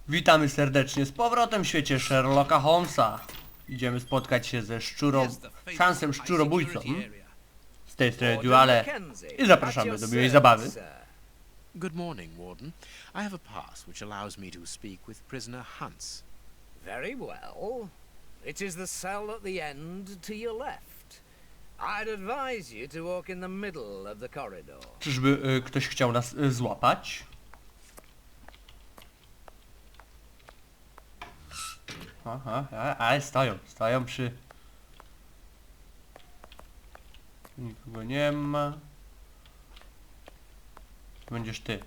Witamy serdecznie z powrotem w świecie Sherlocka Holmesa. Idziemy spotkać się ze Szansem Szczurobójcą. Z tej strony Duale i zapraszamy do miłej zabawy. Good morning, Warden. I have a pass which allows me to speak with prisoner Hans. Very well. It is the cell at the end to your left. I'd advise you to walk in the middle of the corridor. Czyżby ktoś chciał nas złapać? Aha, ale stoją przy... Nikogo nie ma. To będziesz ty.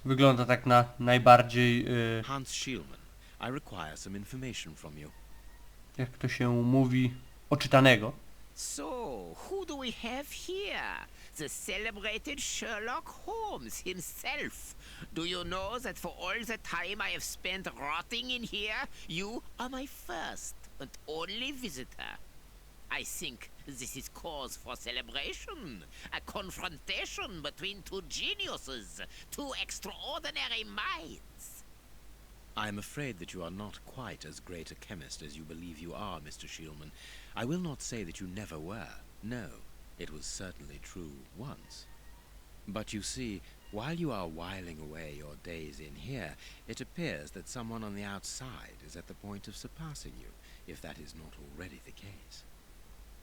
Wygląda tak na najbardziej... Hans Schielman, I require some information from you. jak to się mówi, oczytanego. So, who do we have here? The celebrated Sherlock Holmes himself. Do you know that for all the time I have spent rotting in here, you are my first and only visitor? I think this is cause for celebration. A confrontation between two geniuses, two extraordinary minds. I am afraid that you are not quite as great a chemist as you believe you are, Mr. Schielman. I will not say that you never were. No, it was certainly true once. But you see, while you are whiling away your days in here, it appears that someone on the outside is at the point of surpassing you, if that is not already the case.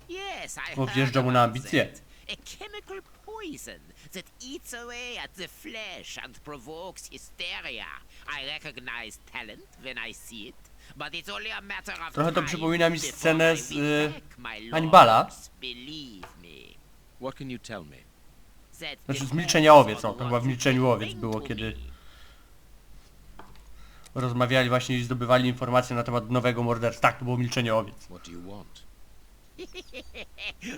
Yes, I O, heard wjeżdża mu na about ambicje. that. A chemical poison that eats away at the flesh and provokes hysteria. I recognize talent when I see it, but it's only a matter of Trochę to time przypomina mi before scenę I z win back my Hannibala. lords. Believe me. What can you tell me? That Znaczy the z Milczenia Owiec, gods to chyba w Milczeniu Owiec było, kiedy rozmawiali właśnie i zdobywali informacje na temat nowego morderstwa. Tak, to było Milczenie Owiec. What do you want?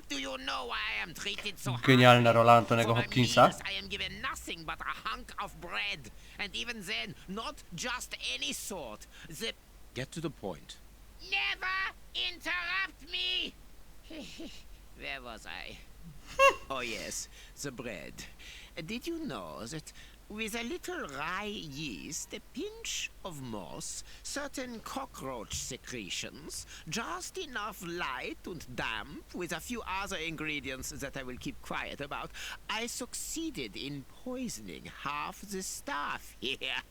Do you know why I am treated so Genialna rola harshly? Antonego For my Hopkinsa. meals, I am given nothing but a hunk of bread, and even then, not just any sort. The Get to the point. never interrupt me. Where was I? Oh yes, the bread. Did you know that with a little rye yeast, a pinch of moss, certain cockroach secretions, just enough light and damp, with a few other ingredients that I will keep quiet about, I succeeded in poisoning half the staff here.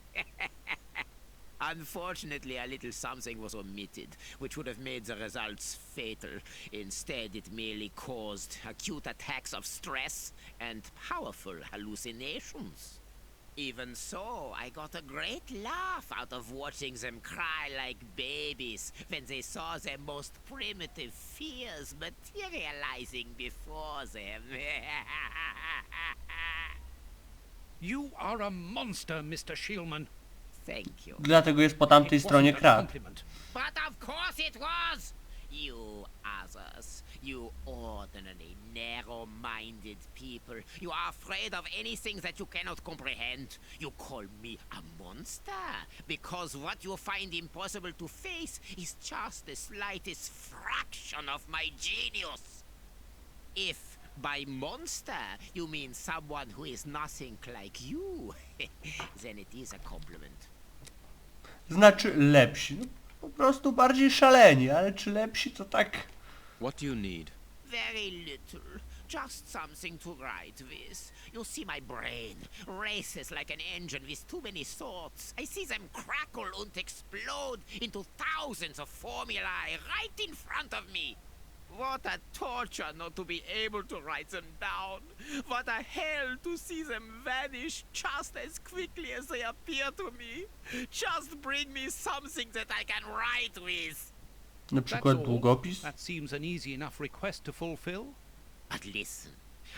Unfortunately, a little something was omitted, which would have made the results fatal. Instead, it merely caused acute attacks of stress and powerful hallucinations. Even so, I got a great laugh out of watching them cry like babies when they saw their most primitive fears materializing before them. You are a monster, Mr. Schielman. Thank you. Dlatego jest po tamtej It stronie wasn't a krat. compliment. But of course it was! You others, you ordinary, narrow-minded people, you are afraid of anything that you cannot comprehend. You call me a monster because what you find impossible to face is just the slightest fraction of my genius. If by monster you mean someone who is nothing like you, then it is a compliment. Znaczy lepsi. No, po prostu bardziej szaleni, ale czy lepsi to tak... What do you need? Very little. Just something to write with. You see, my brain races like an engine with too many thoughts. I see them crackle and explode into thousands of formulae right in front of me. What a torture not to be able to write them down. What a hell to see them vanish just as quickly as they appear to me. Just bring me something that I can write with. Na That's przykład all. długopis. That seems an easy enough request to fulfill. But listen,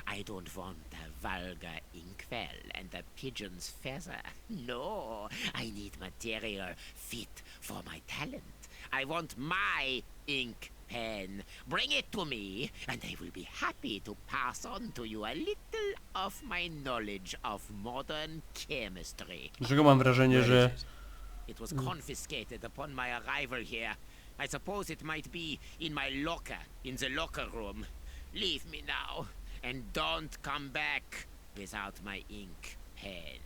I don't want a vulgar inkwell and a pigeon's feather. No, I need material fit for my talent. I want my ink pen. Bring it to me, and I will be happy to pass on to you a little of my knowledge of modern chemistry. Dlaczego mam wrażenie, że... It was confiscated upon my arrival here. I suppose it might be in my locker, in the locker room. Leave me now, and don't come back without my ink pen.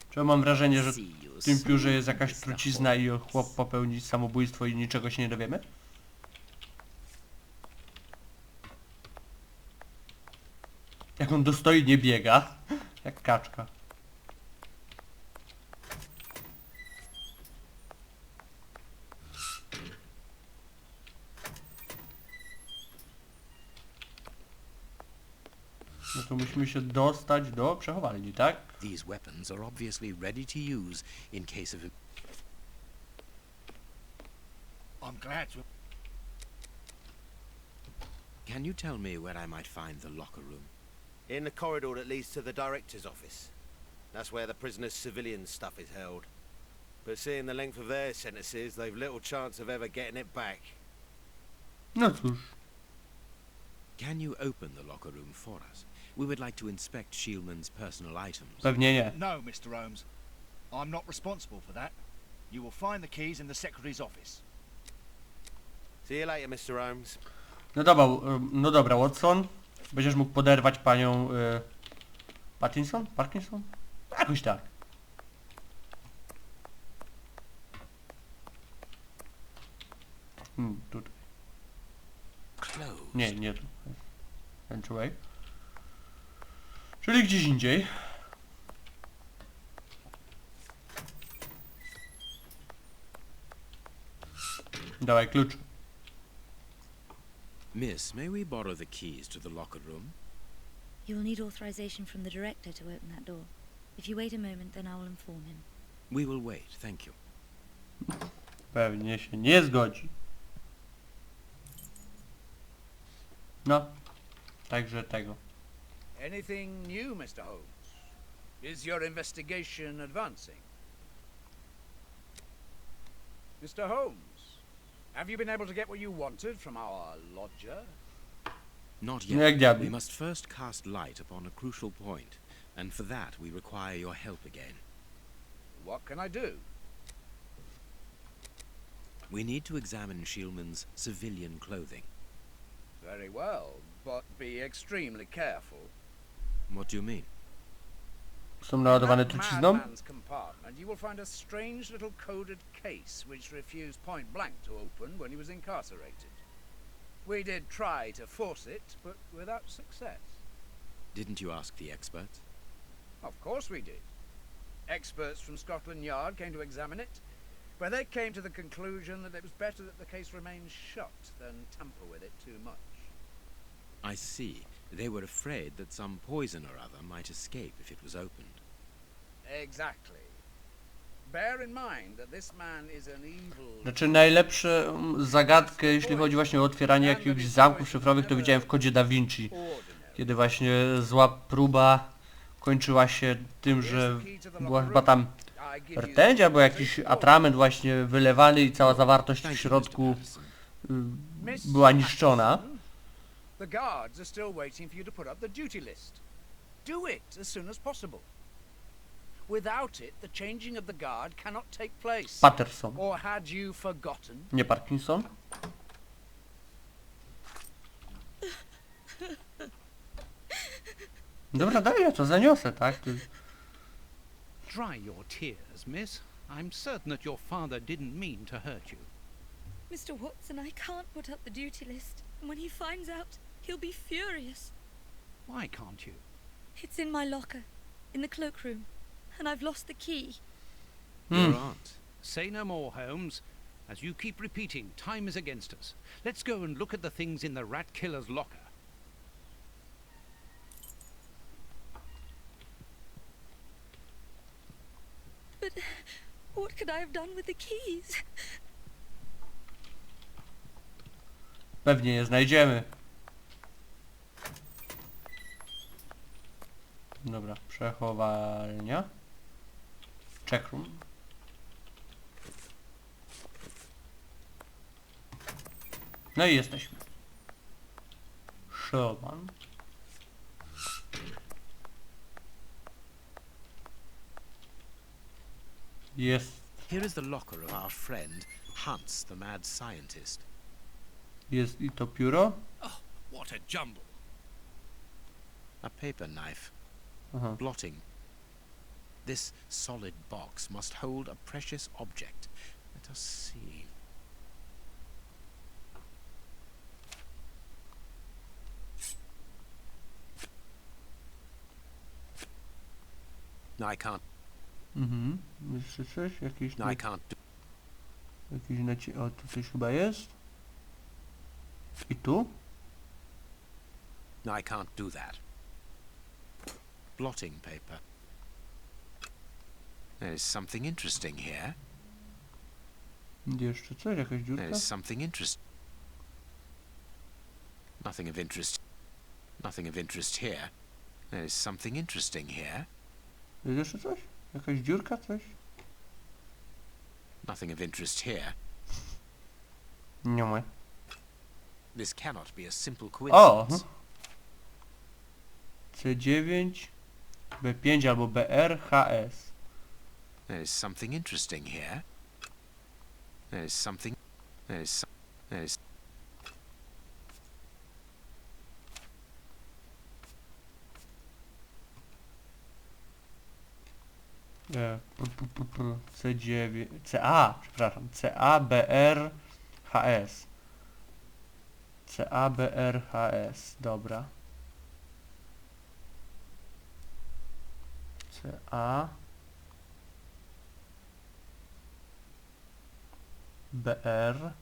Czy mam wrażenie, że See you w tym piórze soon, jest jakaś Mr. trucizna i Holmes. chłop popełni samobójstwo i niczego się nie dowiemy? Jak on dostojnie biega. Jak kaczka. No to musimy się dostać do przechowalni, tak? These weapons are obviously ready to use in case of... I'm glad to... Can you tell me where I might find the locker room? In the corridor that leads to the director's office. That's where the prisoners' civilian stuff is held. But seeing the length of their sentences, they've little chance of ever getting it back. No cóż. Can you open the locker room for us? We would like to inspect Shielman's personal items. Pewnie nie. No, Mr. Holmes. I'm not responsible for that. You will find the keys in the secretary's office. See you later, Mr. Holmes. No dobra, Watson. Będziesz mógł poderwać panią... Pattinson? Parkinson? Jakoś tak. Tutaj. Closed. Nie tu. Entryway. Czyli gdzieś indziej. Dawaj klucz. Miss, may we borrow the keys to the locker room? You will need authorization from the director to open that door. If you wait a moment, then I will inform him. We will wait, thank you. Pewnie się nie zgodzi. No. Także tego. Anything new, Mr. Holmes? Is your investigation advancing? Mr. Holmes, have you been able to get what you wanted from our lodger? Not No jak yet. diabli. We must first cast light upon a crucial point, and for that we require your help again. What can I do? We need to examine Shielman's civilian clothing. Very well, but be extremely careful. What do you mean? Są naładowane In that trucizną? madman's compartment, you will find a strange little coded case which refused point blank to open when he was incarcerated. We did try to force it, but without success. Didn't you ask the experts? Of course we did. Experts from Scotland Yard came to examine it, but they came to the conclusion that it was better that the case remained shut than tamper with it too much. I see. They were afraid that some poison or other might escape if it was opened. Exactly. Bear in mind that this man is an evil... Znaczy najlepsze zagadkę, jeśli chodzi właśnie o otwieranie jakiegoś zamków szyfrowych, to widziałem w kodzie Da Vinci. Kiedy właśnie zła próba kończyła się tym, że była chyba tam rtęć albo jakiś atrament właśnie wylewany i cała zawartość w środku była niszczona. The guards are still waiting for you to put up the duty list. Do it as soon as possible. Without it, the changing of the guard cannot take place. Patterson. Or had you forgotten? Nie Parkinson. Dobra, daj, ja to zaniosę, tak? Dry your tears, miss. I'm certain that your father didn't mean to hurt you. Mr. Watson, I can't put up the duty list. And when he finds out, he'll be furious. Why can't you? It's in my locker, in the cloakroom, and I've lost the key. Your aunt. Say no more, Holmes. As you keep repeating, time is against us. Let's go and look at the things in the rat killer's locker. But what could I have done with the keys? Pewnie je znajdziemy. Dobra, przechowalnia. Check room. No i jesteśmy. Sherman. Jest. Here is the locker of our friend, Hans, the mad scientist. Jest i to pióro. Oh, what a jumble. A paper knife. Aha. Blotting. This solid box must hold a precious object. Let us see. No, I can't. Mhm. Jeszcze coś? Jakiś No, I can't do. jakiś o, tu coś chyba jest. I tu? No, I can't do that. Blotting paper. There is something interesting here. Jeszcze coś? Jakaś dziurka? There is something interesting. Nothing of interest. Nothing of interest here. There is something interesting here. Jest jeszcze coś? Jakaś dziurka? Coś? Nothing of interest here. Nie ma. This cannot be a simple O! coincidence. C9, B5 albo BR, HS. There is something interesting here. There is something. There is. There is. C9, CA, przepraszam, CA, BR, HS. CA, BR, HS, dobra. CA, BR,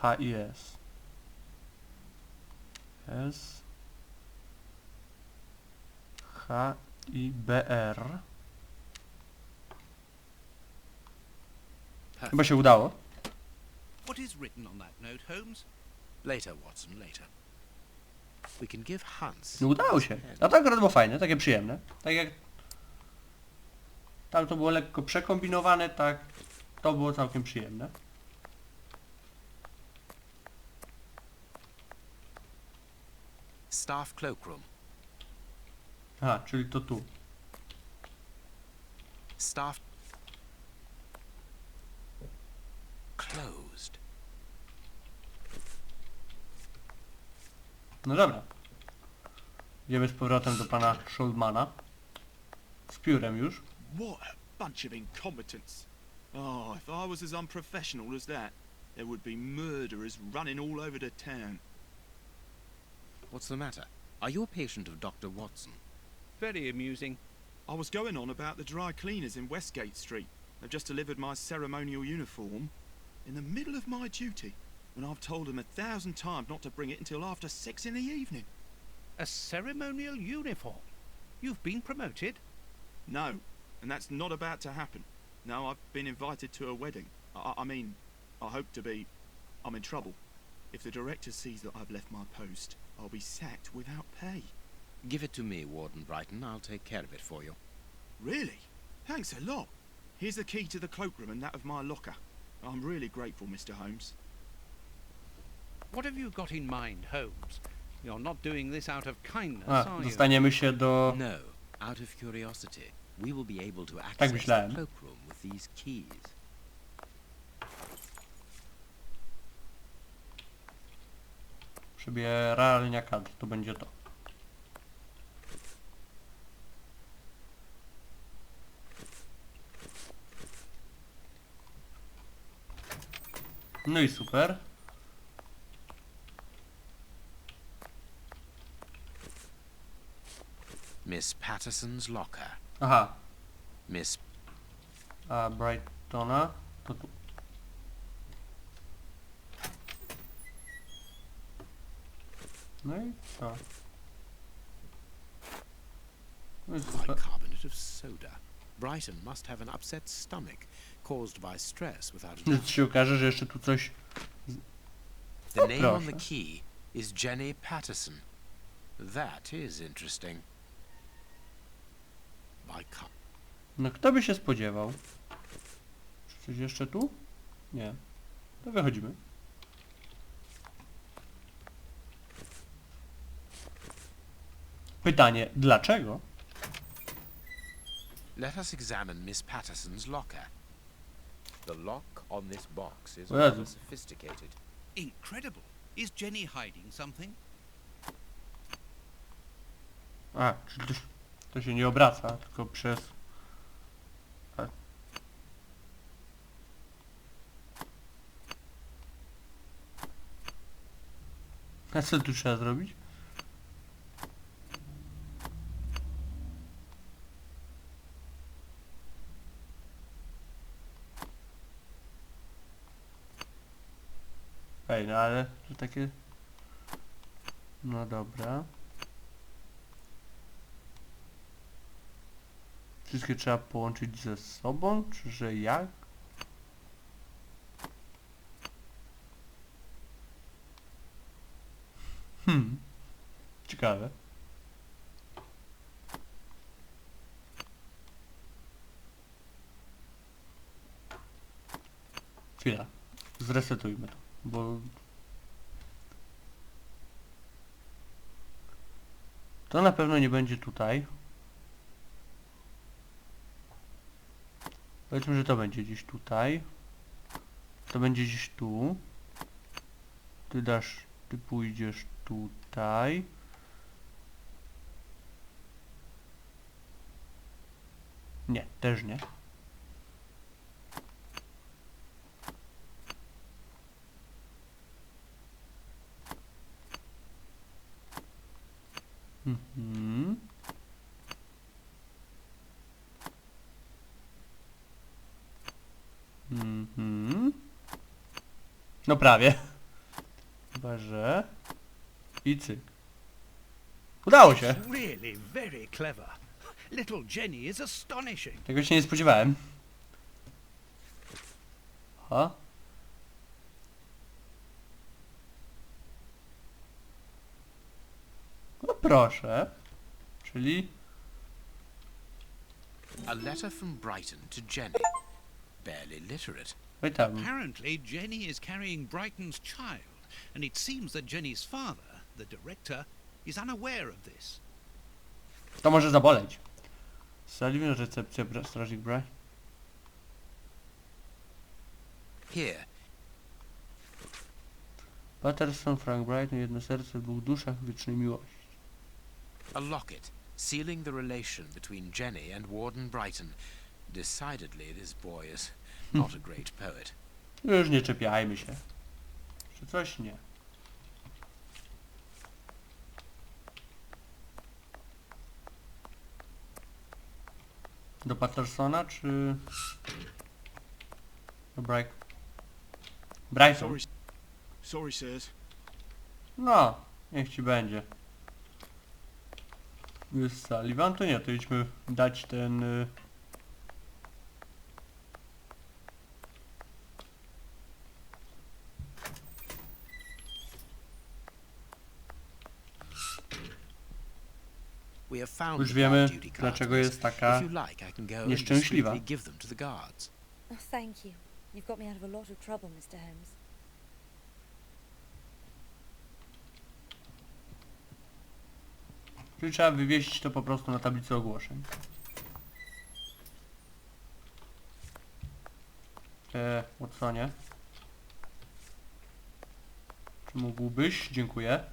HIS. S, H i BR. Chyba się udało. What is written on that note, Holmes? Later, Watson. Later. We can give Hans. Nie udało się. A to akurat było fajne, takie przyjemne. Tak jak tam to było lekko przekombinowane, tak to było całkiem przyjemne. Staff cloakroom. Aha, czyli to tu. Staff. Closed. No dobra. Idziemy z powrotem do pana Schulmana. Z piórem już. What a bunch of incompetents. Oh, if I was as unprofessional as that, there would be murderers running all over the town. What's the matter? Are you a patient of Dr. Watson? Very amusing. I was going on about the dry cleaners in Westgate Street. They've just delivered my ceremonial uniform in the middle of my duty, when I've told them 1,000 times not to bring it until after 6 in the evening. A ceremonial uniform? You've been promoted? No, and that's not about to happen. No, I've been invited to a wedding. I mean, I hope to be. I'm in trouble. If the director sees that I've left my post, I'll be sacked without pay. Give it to me, Warden Brighton. I'll take care of it for you. Really? Thanks a lot. Here's the key to the cloakroom and that of my locker. I'm really grateful, Mr. Holmes. What have you got in mind, Holmes? You're not doing this out of kindness, A, are you? dostaniemy się do... No, out of curiosity, we will be able to access the myślałem. cloakroom with these keys. Przebieralnia kadr, to będzie to. No i super. Miss Patterson's locker. Aha, Miss. a Brightona to tu. No i to. No i super. Bicarbonate of soda. Brighton must have an upset stomach caused by stress without a doubt. Że się okaże, że jeszcze tu coś... The name on the proszę. key is Jenny Patterson. That is interesting. No kto by się spodziewał? Czy coś jeszcze tu? Nie. To wychodzimy. Pytanie, dlaczego? Let us examine Miss Patterson's locker. The lock on this box is O Jezu. rather sophisticated. Incredible. Is Jenny hiding something? A, czy ktoś... To się nie obraca, tylko przez... A co tu trzeba zrobić? Ej, no ale to takie... No dobra. Wszystkie trzeba połączyć ze sobą, czy że jak? Ciekawe. Chwila. Zresetujmy to, bo... To na pewno nie będzie tutaj. Powiedzmy, że to będzie gdzieś tutaj. To będzie gdzieś tu. Ty pójdziesz tutaj. Nie, też nie. Mhm. Mhm. No prawie. Chyba, że... I cyk. Udało się. Really very clever. Little Jenny is astonishing. Tego się nie spodziewałem. Ha? No proszę. Czyli... A letter from Brighton to Jenny. Barely literate. Oj tam. Apparently, Jenny is carrying Brighton's child, and it seems that Jenny's father, the director, is unaware of this. To może zaboleć. Staliśmy recepcję strażnik Bright. Here, Patterson, Frank Brighton, jedno serce w dwóch duszach wiecznej miłości. a locket sealing the relation between Jenny and Warden Brighton. Decidedly, this boy is not a great poet. Już nie czepiajmy się. Czy coś nie? Do Pattersona, czy... Do Brighton. Sorry, sirs. No, niech ci będzie. Jest Sullivan, to nie, to idźmy dać ten... We have found Już the wiemy, guard duty cards, dlaczego miss. jest taka If you like, I can go and nieszczęśliwa. discreetly give them to the guards. Oh, thank you. You've got me out of a lot of trouble, Mr. Holmes. Czyli trzeba wywieźć to po prostu na tablicy ogłoszeń. Watsonie. Czy mógłbyś? Dziękuję.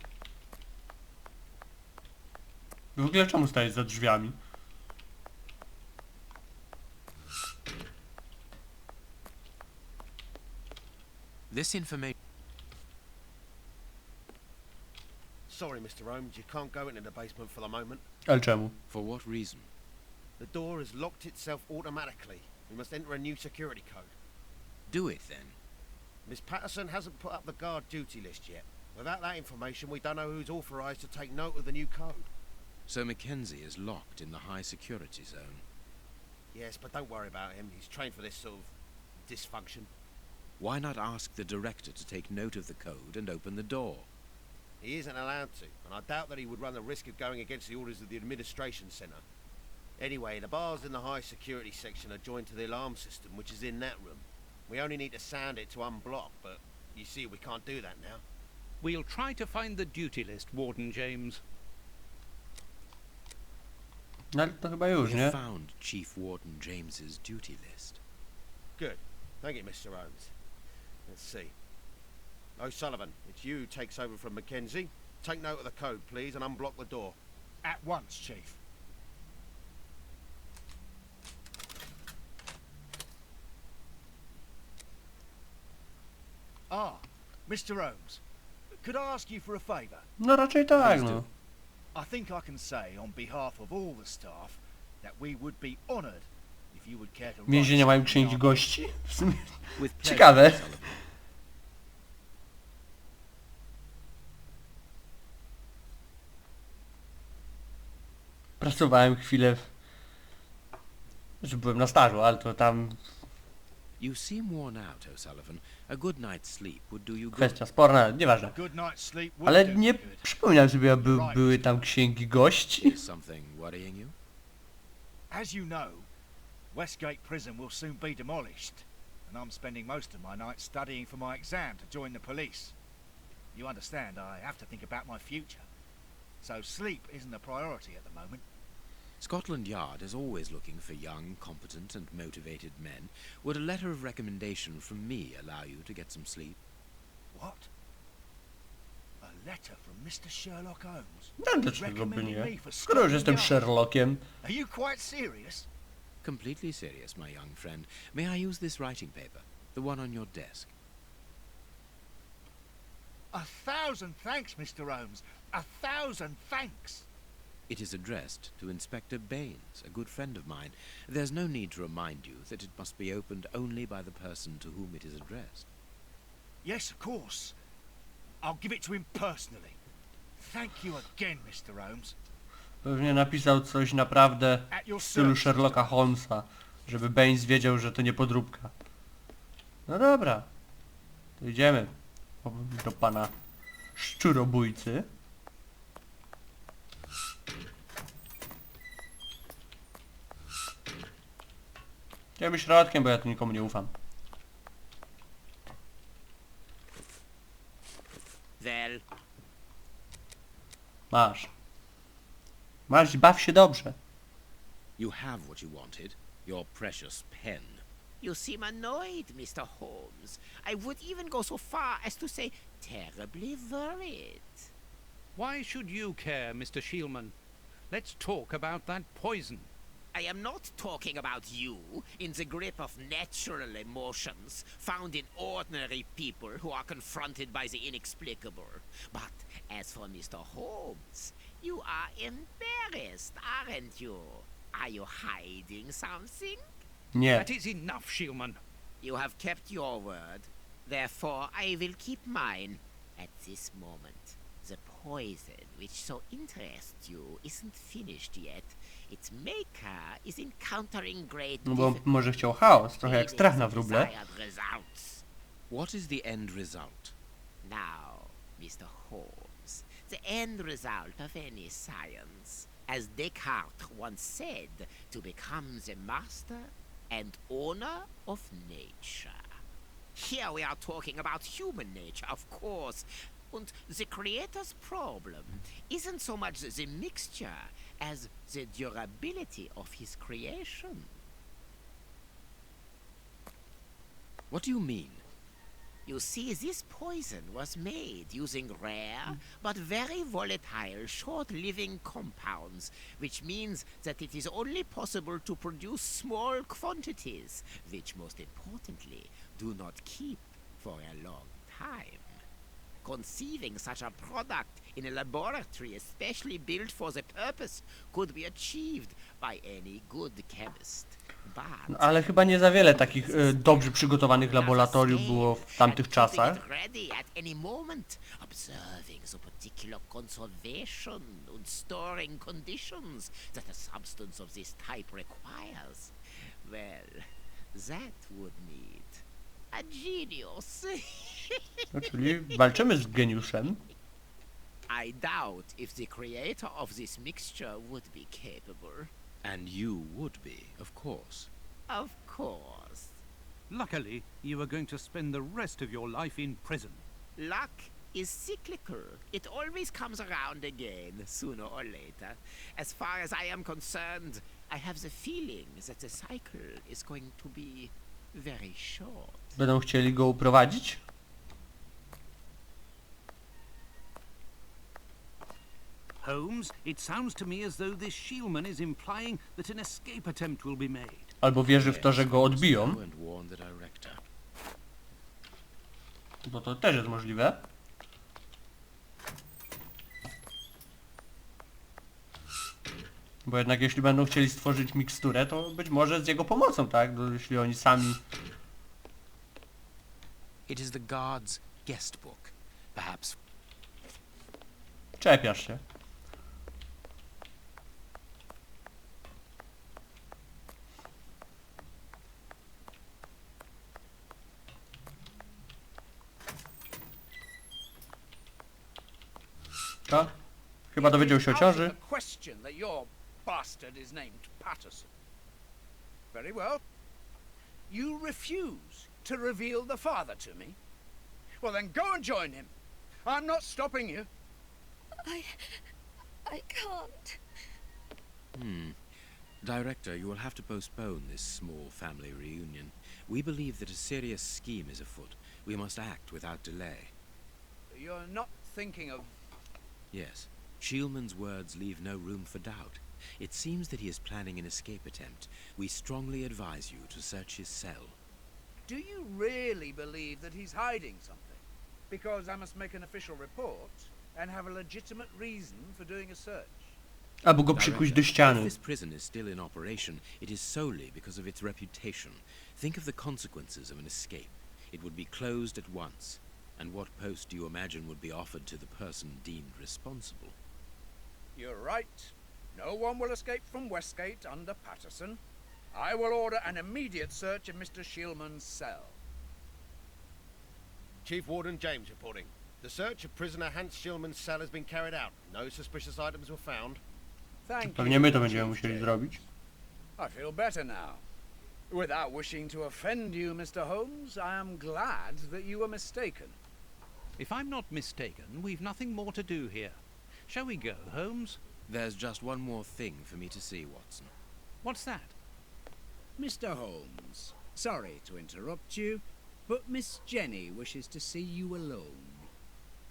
W ogóle czemu stajesz za drzwiami? This information... Sorry, Mr. Holmes, you can't go into the basement for the moment. Ale czemu? For what reason? The door has locked itself automatically. We must enter a new security code. Do it, then. Miss Patterson hasn't put up the guard duty list yet. Without that information, we don't know who's authorised to take note of the new code. So Mackenzie is locked in the high security zone. Yes, but don't worry about him. He's trained for this sort of dysfunction. Why not ask the director to take note of the code and open the door? He isn't allowed to, and I doubt that he would run the risk of going against the orders of the administration centre. Anyway, the bars in the high security section are joined to the alarm system, which is in that room. We only need to sound it to unblock, but you see we can't do that now. We'll try to find the duty list, Warden James. No ale to chyba już, We nie? have found Chief Warden James's duty list. Good. Thank you, Mr. Holmes. Let's see. O'Sullivan, it's you who takes over from Mackenzie. Take note of the code, please, and unblock the door. At once, Chief. Ah, Mr. Holmes, could I ask you for a favour? No raczej tak, no. I think I can say on behalf of all the staff that we would be honoured if you would care to... Więzienia mają księgi gości? W sumie With pleasure, ciekawe. Sullivan. Pracowałem chwilę że byłem na stażu, ale to tam You seem worn out, O'Sullivan. A good night's sleep would do you good. kwestia sporna, nieważne. Good night's sleep would Ale do nie good. przypominam sobie, aby były tam księgi gości. Is something worrying you? As you know, Westgate Prison will soon be demolished, and I'm spending most of my night studying for my exam to join the police. You understand, I have to think about my future. So sleep isn't a priority at the moment. Scotland Yard is always looking for young, competent and motivated men. Would a letter of recommendation from me allow you to get some sleep? What? A letter from Mr. Sherlock Holmes? No dlaczego by Recommending nie? me for Skoro już Scotland jestem Yard? Sherlockiem. Are you quite serious? Completely serious, my young friend. May I use this writing paper? The one on your desk. 1,000 thanks, Mr. Holmes. 1,000 thanks. It is addressed to Inspector Baines, a good friend of mine. There's no need to remind you that it must be opened only by the person to whom it is addressed. Yes, of course. I'll give it to him personally. Thank you again, Mr. Holmes. Pewnie napisał coś naprawdę At your w stylu service. Sherlocka Holmesa, żeby Baines wiedział, że to nie podróbka. No dobra, to idziemy do pana Szczurobójcy. Idziemy środkiem, bo ja tu nikomu nie ufam. Well, Masz. Masz, baw się dobrze. You have what you wanted, your precious pen. you seem annoyed, Mr. Holmes. I would even go so far as to say terribly worried. Why should you care, Mr. Shielman? Let's talk about that poison. I am not talking about you in the grip of natural emotions found in ordinary people who are confronted by the inexplicable. But as for Mr. Holmes, you are embarrassed, aren't you? Are you hiding something? Nie. That is enough, Shielman. You have kept your word. Therefore, I will keep mine. At this moment, the poison which so interests you isn't finished yet. Its maker is encountering great No bo może chciał chaos, trochę jak strach na wróble. desired results. What is the end result? Now, Mr. Holmes, the end result of any science, as Descartes once said, to become the master and owner of nature. Here we are talking about human nature, of course. And the creator's problem isn't so much the mixture as the durability of his creation. What do you mean? You see, this poison was made using rare but very volatile short-living compounds, which means that it is only possible to produce small quantities, which most importantly do not keep for a long time. Conceiving such a product in a laboratory especially built for the purpose could be achieved by any good chemist. But No, ale chyba nie za wiele takich dobrze przygotowanych laboratoriów było w tamtych czasach. ready at any moment, observing the particular conservation and storing conditions that a substance of this type requires. Well, that would need a genius. No, czyli walczymy z geniuszem. I doubt if the creator of this mixture would be capable. And you would be, of course. Of course. Luckily, you are going to spend the rest of your life in prison. Luck is cyclical. It always comes around again, sooner or later. As far as I am concerned, I have the feeling that the cycle is going to be very short. Będą chcieli go uprowadzić? Holmes, it sounds to me as though this Shielman is implying that an escape attempt will be made. Albo wierzy w to, że go odbiją. And warn the director. Bo to też jest możliwe. Bo jednak jeśli będą chcieli stworzyć miksturę, to być może z jego pomocą, tak? No, jeśli oni sami... It is the guard's guest book. Perhaps Czepiasz się. Co? Chyba dowiedział się o ciąży. Question that your bastard is named Patterson. Very well. You refuse to reveal the father to me? Well then go and join him. I'm not stopping you. I can't. Director, you will have to postpone this small family reunion. We believe that a serious scheme is afoot. We must act without delay. You're not thinking of... Yes. Shielman's words leave no room for doubt. It seems that he is planning an escape attempt. We strongly advise you to search his cell. Do you really believe that he's hiding something? Because I must make an official report and have a legitimate reason for doing a search. Albo go przykuć do Director, if ściany. this prison is still in operation, it is solely because of its reputation. Think of the consequences of an escape. It would be closed at once. And what post do you imagine would be offered to the person deemed responsible? You're right. No one will escape from Westgate under Patterson. I will order an immediate search of Mr. Shielman's cell. Chief Warden James reporting. The search of prisoner Hans Shielman's cell has been carried out. No suspicious items were found. Thank Pewnie you, my to będziemy Chief musieli James. zrobić. I feel better now. Without wishing to offend you, Mr. Holmes, I am glad that you were mistaken. If I'm not mistaken, we've nothing more to do here. Shall we go, Holmes? There's just one more thing for me to see, Watson. What's that? Mr. Holmes, sorry to interrupt you, but Miss Jenny wishes to see you alone.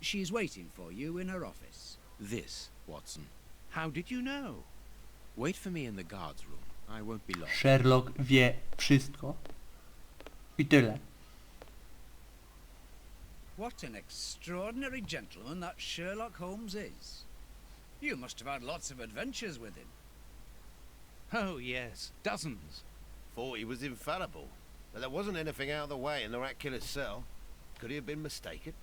She's waiting for you in her office. This, Watson. How did you know? Wait for me in the guard's room. I won't be long. Sherlock wie wszystko. I tyle. What an extraordinary gentleman that Sherlock Holmes is. You must have had lots of adventures with him. Oh, yes, dozens. Thought he was infallible. But there wasn't anything out of the way in the rat killer's cell. Could he have been mistaken?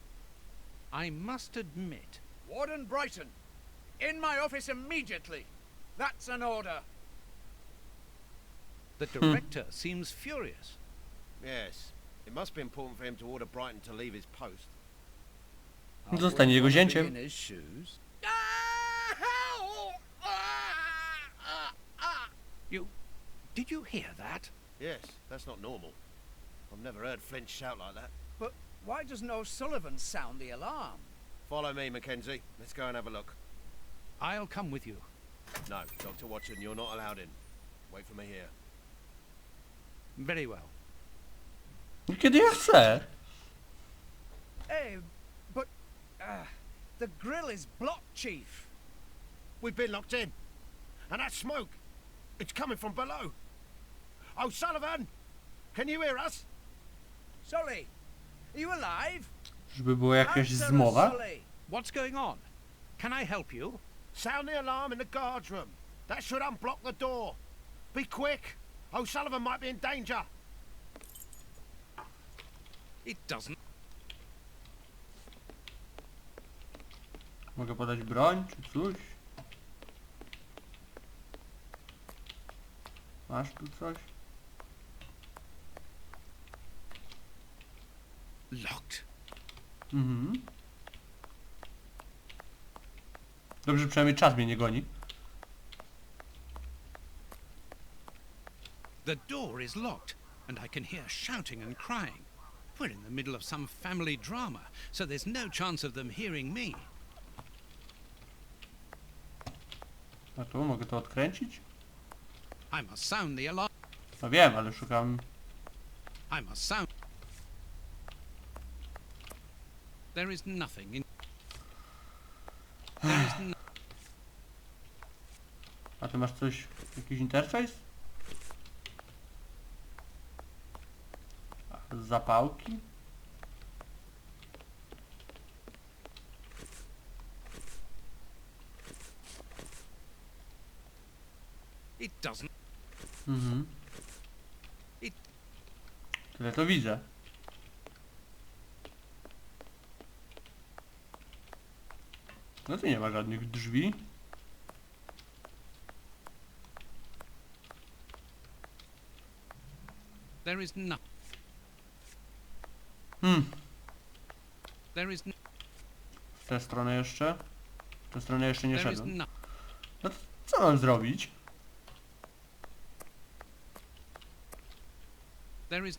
I must admit, Warden Brighton, in my office immediately. That's an order. the director seems furious. Yes. It must be important for him to order Brighton to leave his post. Zostanie jego In zięciem. his shoes. Did you hear that? Yes, that's not normal. I've never heard Flint shout like that. But why doesn't O'Sullivan sound the alarm? Follow me, Mackenzie. Let's go and have a look. I'll come with you. No, Dr. Watson, you're not allowed in. Wait for me here. Very well. Kiedy ja chcę. Hey, but the grill is blocked, Chief. We've been locked in. And that smoke, it's coming from below. O'Sullivan! Can you hear us? Sully, are you alive? Żeby była jakaś Answer us, zmowa. Sully. What's going on? Can I help you? Sound the alarm in the guard's room. That should unblock the door. Be quick. O'Sullivan might be in danger. It doesn't. Mogę podać broń czy coś? Masz tu coś? Locked. Mhm. Dobrze, przynajmniej czas mnie nie goni. The door is locked, and I can hear shouting and crying. We're in the middle of some family drama, so there's no chance of them hearing me. A tu mogę to odkręcić? I must sound the alarm. No wiem, ale szukam... I must sound. There is nothing in. There is no. A ty masz coś... jakiś interfejs? Zapałki? It doesn't. Mhm. Tyle to widzę. No tu nie ma żadnych drzwi. There is no. There is no. W tę stronę jeszcze. W tę stronę jeszcze nie There is szedłem. no. No to co mam zrobić? There is.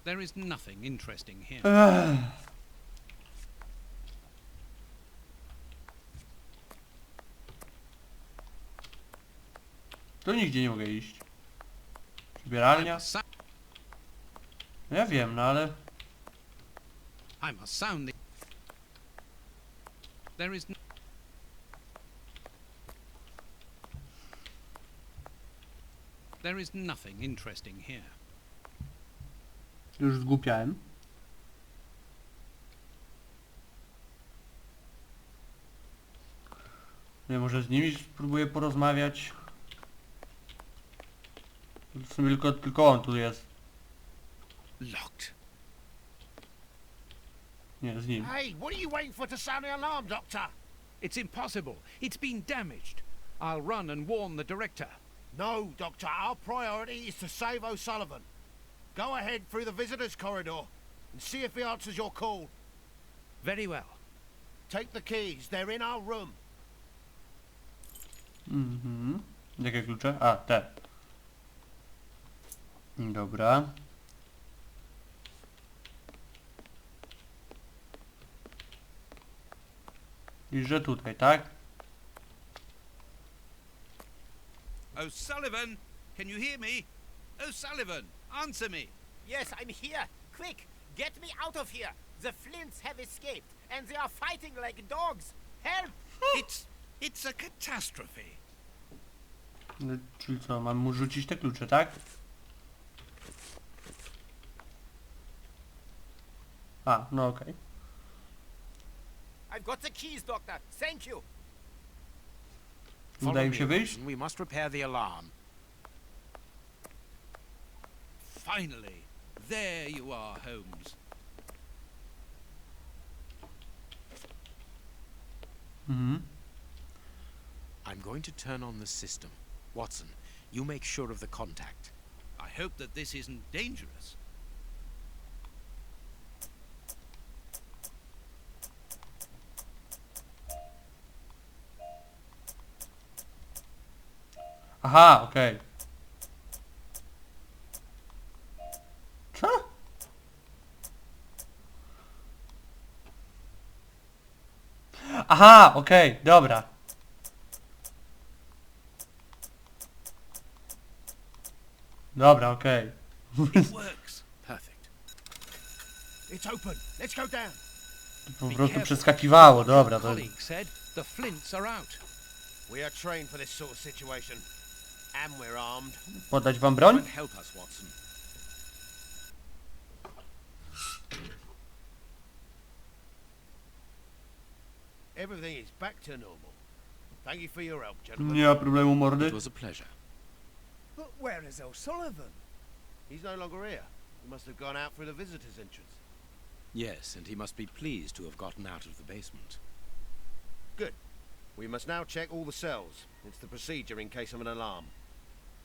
There is nothing interesting here. Tu nigdzie nie mogę iść. I Przybieralnia? must sou- No ja wiem, no ale... I must sound the. There is. There is nothing interesting here. Już zgłupiałem. Nie, może z nimi spróbuję porozmawiać. W sumie tylko on tu jest. Locked. Nie, z nim. Hey, what are you waiting for to sound the alarm, Doctor? It's impossible. It's been damaged. I'll run and warn the director. No, Doctor, our priority is to save O'Sullivan. Go ahead through the visitors' corridor and see if he answers your call. Very well. Take the keys, they're in our room. Mhm. Jakie klucze? A, te. Dobra. I że tutaj, tak? O'Sullivan, can you hear me? O'Sullivan, answer me. Yes, I'm here. Quick, get me out of here. The Flints have escaped, and they are fighting like dogs. Help! It's a catastrophe. No, czyli co, mam mu rzucić te klucze, tak? A, no okej. I've got the keys, Doctor. Thank you. Udaje mi się wyjść? We must repair the alarm. Finally, there you are, Holmes. Mhm. I'm going to turn on the system. Watson, you make sure of the contact. I hope that this isn't dangerous. Aha, okej. Co? Aha, okej, dobra. Dobra, okej. It works. Perfect. It's open. Let's go down. Po prostu przeskakiwało, dobra. To... Colleague said the Flints are out. We are trained for this sort of situation. And we're armed. Podać wam Come broń? and help us, Watson. Everything is back to normal. Thank you for your help, gentlemen. Nie ma problemu, It mordy. was a pleasure. But where is O'Sullivan? He's no longer here. He must have gone out through the visitors' entrance. Yes, and he must be pleased to have gotten out of the basement. Good. We must now check all the cells. It's the procedure in case of an alarm.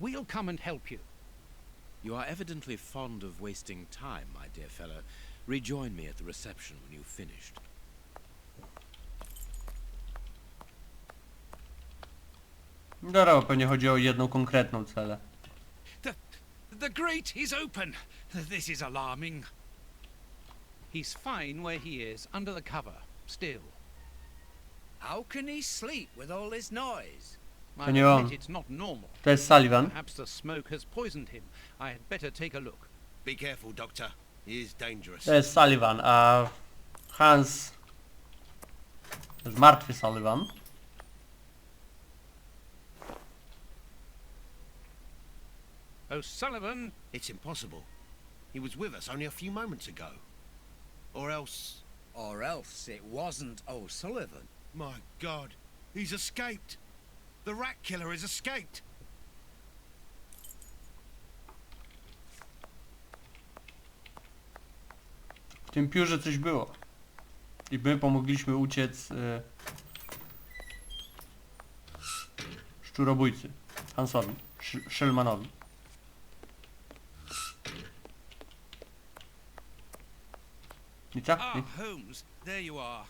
We'll come and help you. You are evidently fond of wasting time, my dear fellow. Rejoin me at the reception when you've finished. Dobra, bo pewnie chodzi o jedną konkretną celę. The grate is open. This is alarming. He's fine where he is, under the cover, still. How can he sleep with all this noise? I To nie on. admit it's not normal. To jest Sullivan. Perhaps the smoke has poisoned him. I had better take a look. Be careful, Doctor. He is dangerous. To jest Sullivan, a Hans... To jest martwy Sullivan. O'Sullivan, It's impossible. He was with us only a few moments ago. Or else... Or else it wasn't O'Sullivan. My God, he's escaped. The rat killer has escaped. W tym piórze coś było. I my pomogliśmy uciec Szczurobójcy. Hansowi. Shellmanowi. I co? Ah, Holmes, there you are.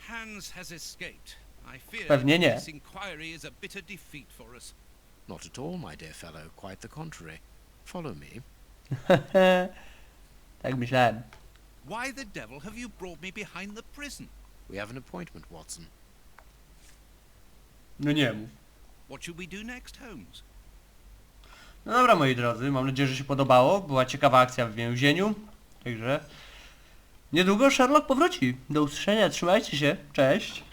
Hans has escaped. I fear Pewnie nie. this inquiry is a bitter defeat for us. Not at all, my dear fellow. Quite the contrary. Follow me. Tak myślałem. Why the devil have you brought me behind the prison? We have an appointment, Watson. No nie mów. What should we do next, Holmes? No dobra, moi drodzy, mam nadzieję, że się podobało. Była ciekawa akcja w więzieniu. Także niedługo Sherlock powróci. Do usłyszenia, trzymajcie się, cześć.